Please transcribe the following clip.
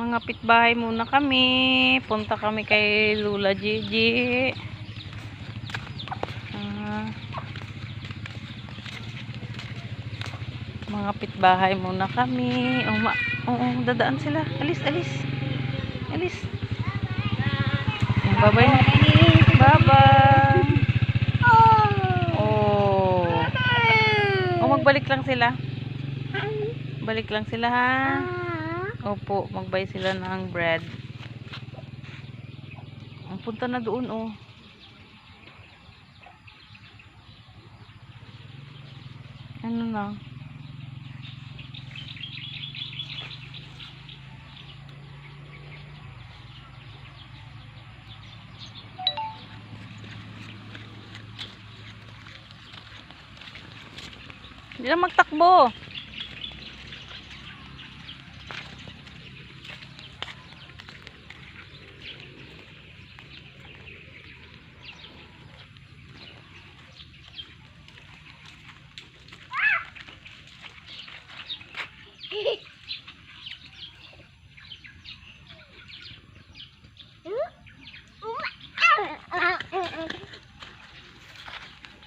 Mga pitbahay muna kami. Punta kami kay Lula Gigi. Mga pitbahay muna kami. Dadaan sila. Alis, alis. Alis. Bye-bye na. Bye-bye. Magbalik lang sila. Balik lang sila, ha? Opo, magbay sila ng bread. Ang punta na doon, oh. Ano na? Hindi na magtakbo.